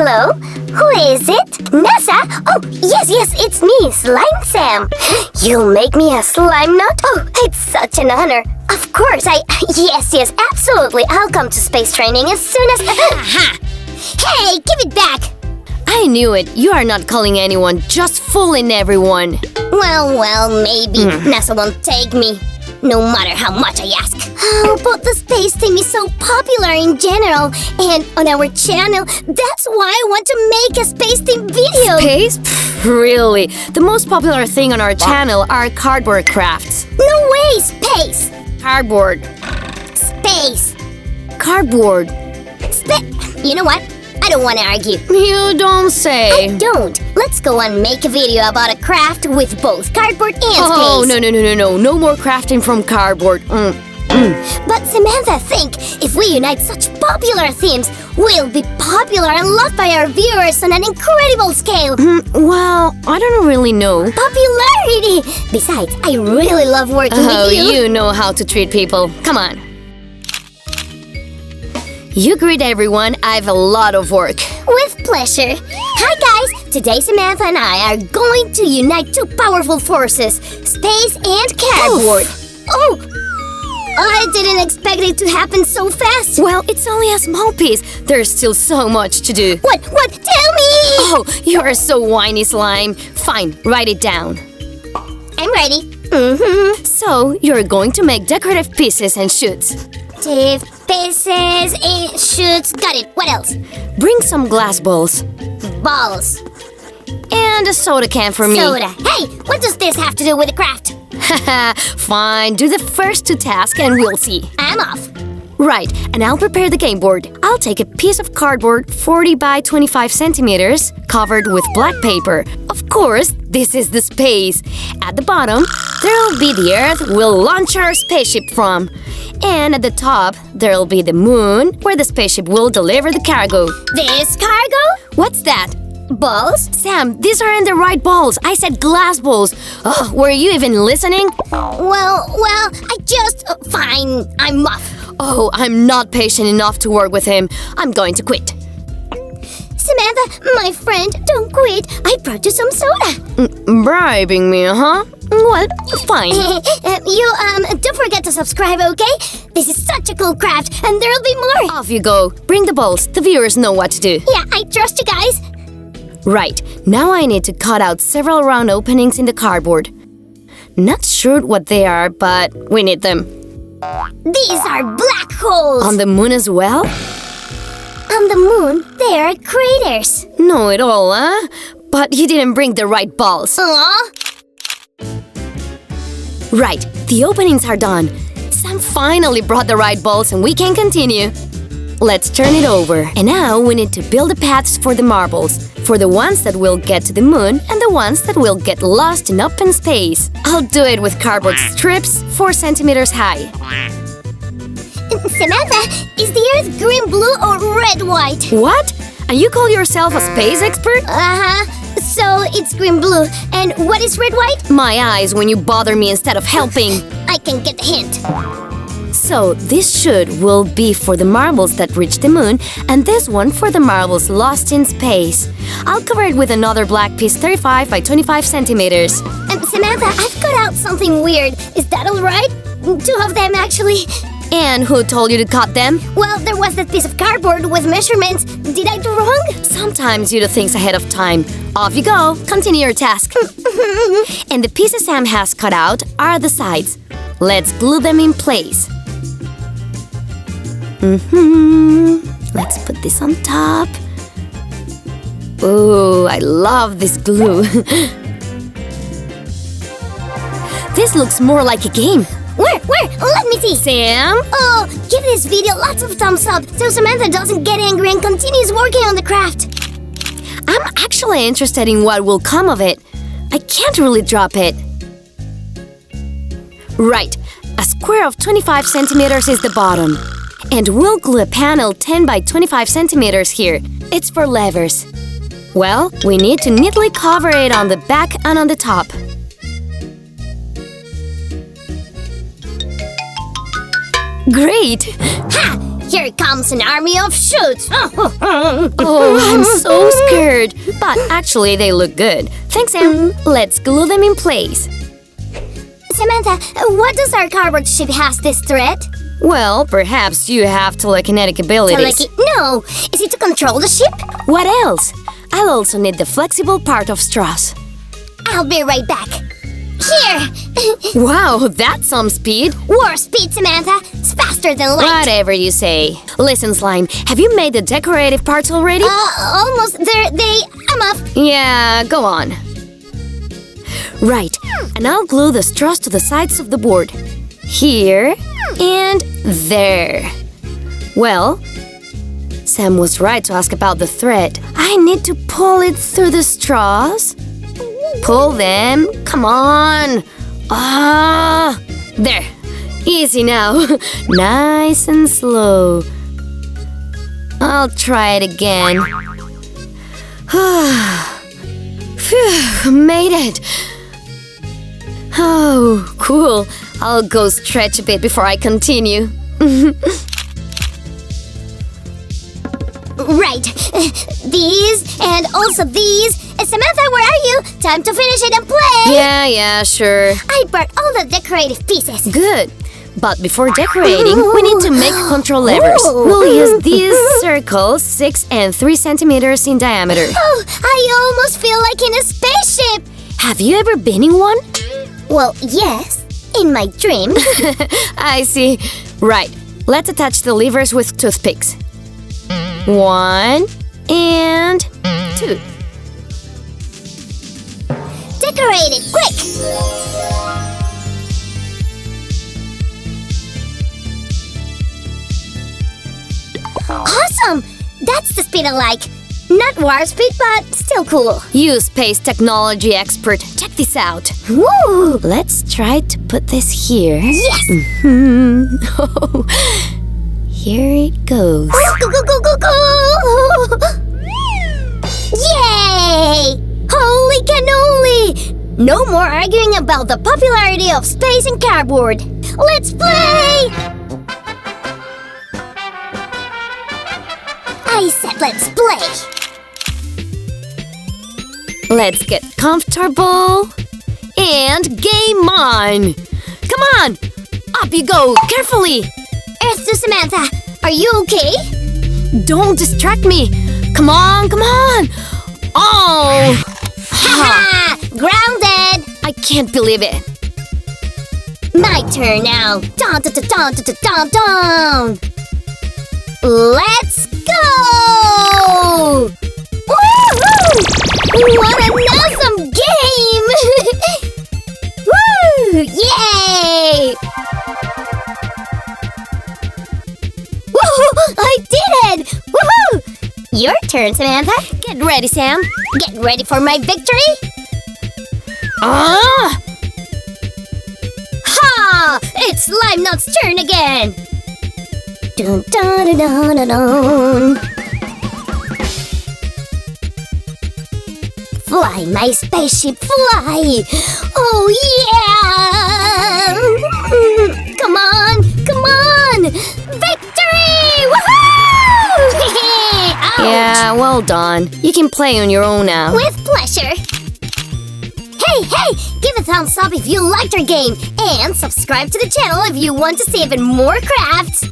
Hello? Who is it? NASA? Oh, yes, it's me, Slime Sam. You'll make me a slime nut? Oh, it's such an honor. Of course, yes, absolutely. I'll come to space training as soon as... Aha! Hey, give it back! I knew it. You are not calling anyone, just fooling everyone. Well, maybe. NASA won't take me, no matter how much I ask. Oh, but the space team is so popular in general, and on our channel, that's why I want to make a space team video. Space? Pfft, really? The most popular thing on our channel are cardboard crafts. No way, space! Cardboard. Space. Cardboard. You know what? I don't want to argue. You don't say. I don't. Let's go and make a video about a craft with both cardboard and space. Oh, no. No more crafting from cardboard. But Samantha, think, if we unite such popular themes, we'll be popular and loved by our viewers on an incredible scale. Well, I don't really know. Popularity! Besides, I really love working with you. Oh, you know how to treat people. Come on. You greet everyone. I have a lot of work. With pleasure. Hi guys! Today Samantha and I are going to unite two powerful forces, space and cardboard. Oof. Oh! I didn't expect it to happen so fast. Well, it's only a small piece. There's still so much to do. What? Tell me! Oh, you are so whiny, Slime. Fine, write it down. I'm ready. So, you're going to make decorative pieces and shoots. Pieces and shoots. Got it. What else? Bring some glass balls. Balls. And a soda can for me. Soda. Hey, what does this have to do with the craft? Haha, fine. Do the first two tasks and we'll see. I'm off. Right, and I'll prepare the game board. I'll take a piece of cardboard 40 by 25 centimeters covered with black paper. Of course, this is the space. At the bottom, there'll be the Earth we'll launch our spaceship from. And at the top, there'll be the moon where the spaceship will deliver the cargo. This cargo? What's that? Balls? Sam, these aren't the right balls. I said glass balls. Oh, were you even listening? Well, I just... fine, I'm off. Oh, I'm not patient enough to work with him. I'm going to quit. Samantha, my friend, don't quit. I brought you some soda. Bribing me, huh? Well, fine. You, don't forget to subscribe, okay? This is such a cool craft, and there'll be more. Off you go. Bring the balls. The viewers know what to do. Yeah, I trust you guys. Right. Now I need to cut out several round openings in the cardboard. Not sure what they are, but we need them. These are black holes. On the moon as well? On the moon, there are craters. No at all, huh? But you didn't bring the right balls. Aww. Right, the openings are done. Sam finally brought the right balls and we can continue. Let's turn it over. And now we need to build the paths for the marbles. For the ones that will get to the moon and the ones that will get lost in open space. I'll do it with cardboard strips 4 centimeters high. Samantha, is the Earth green, blue, or red-white? What? And you call yourself a space expert? Uh-huh. So it's green-blue. And what is red-white? My eyes when you bother me instead of helping. I can get the hint. So this shoot will be for the marbles that reach the moon and this one for the marbles lost in space. I'll cover it with another black piece 35 by 25 centimeters. Samantha, I've cut out something weird. Is that alright? 2 of them, actually. And who told you to cut them? Well, there was that piece of cardboard with measurements. Did I do wrong? Sometimes you do things ahead of time. Off you go. Continue your task. And the pieces Sam has cut out are the sides. Let's glue them in place. Let's put this on top. Oh, I love this glue. This looks more like a game. Where? Let me see. Sam? Oh, give this video lots of thumbs up so Samantha doesn't get angry and continues working on the craft. I'm actually interested in what will come of it. I can't really drop it. Right, a square of 25 centimeters is the bottom. And we'll glue a panel 10 by 25 centimeters here. It's for levers. Well, we need to neatly cover it on the back and on the top. Ha! Here comes an army of shoots. Oh, I'm so scared. But actually, they look good. Thanks, Sam. Let's glue them in place. Samantha, what does our cardboard ship has this thread? Well, perhaps you have telekinetic abilities. No, is it to control the ship? What else? I'll also need the flexible part of straws. I'll be right back. Here! Wow, that's some speed. Warp speed, Samantha. It's faster than light. Whatever you say. Listen, Slime, have you made the decorative parts already? Almost there. I'm off. Yeah, go on. Right, and I'll glue the straws to the sides of the board. Here and there. Well, Sam was right to ask about the thread. I need to pull it through the straws. Pull them. Come on. Ah, there. Easy now. Nice and slow. I'll try it again. Phew, made it. Oh, cool. I'll go stretch a bit before I continue. Right. These and also these. Samantha, where are you? Time to finish it and play. Yeah, sure. I brought all the decorative pieces. Good. But before decorating, we need to make control levers. We'll use these circles, 6 and 3 centimeters in diameter. Oh, I almost feel like in a spaceship. Have you ever been in one? Well, yes. In my dream. I see. Right. Let's attach the levers with toothpicks. 1 and 2. Decorate it, quick! Awesome! That's the speed I like. Not warp speed, but still cool. You space technology expert, check this out. Woo! Let's try to put this here. Yes! Oh, here it goes. Go, go, go, go, go! Yay! Holy cannoli! No more arguing about the popularity of space and cardboard. Let's play! I said let's play. Let's get comfortable and game on. Come on, up you go, carefully. Earth to Samantha, are you okay? Don't distract me. Come on, come on. Oh! Ha! Grounded! I can't believe it. My turn now. Dun, dun, dun, dun, dun, dun, dun. Let's go! Woohoo! What an awesome game! Woo! Yay! Woohoo! I did it! Woohoo! Your turn, Samantha. Get ready, Sam. Get ready for my victory. Ah! Ha! It's Slime Nut's turn again. Dun dun dun dun dun. Fly, my spaceship, fly! Oh yeah! Come on, come on! Victory! Woohoo! Ouch. Yeah, well done. You can play on your own now. With pleasure. Hey, give a thumbs up if you liked our game and subscribe to the channel if you want to see even more crafts.